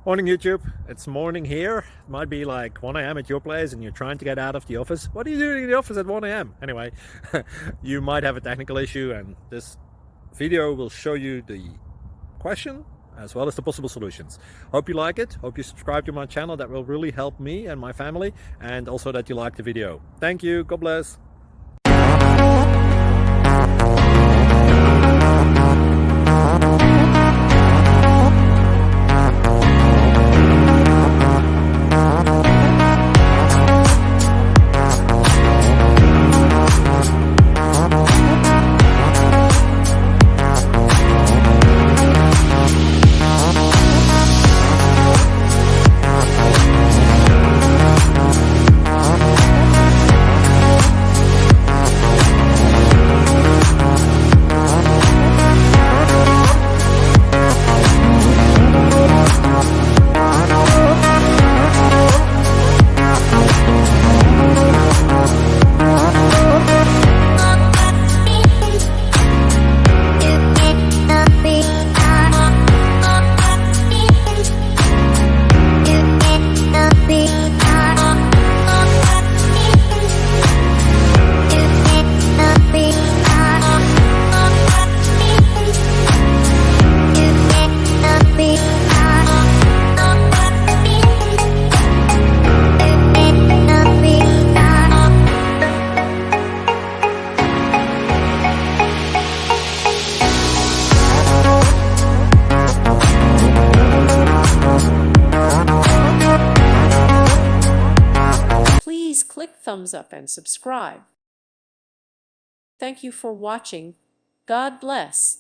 Morning YouTube, it's morning here. It might be like 1 a.m. at your place and you're trying to get out of the office. What are you doing in the office at 1 a.m.? Anyway, you might have a technical issue and this video will show you the question as well as the possible solutions. Hope you like it, hope you subscribe to my channel. That will really help me and my family, and also that you like the video. Thank you, God bless. Please click thumbs up and subscribe. Thank you for watching. God bless.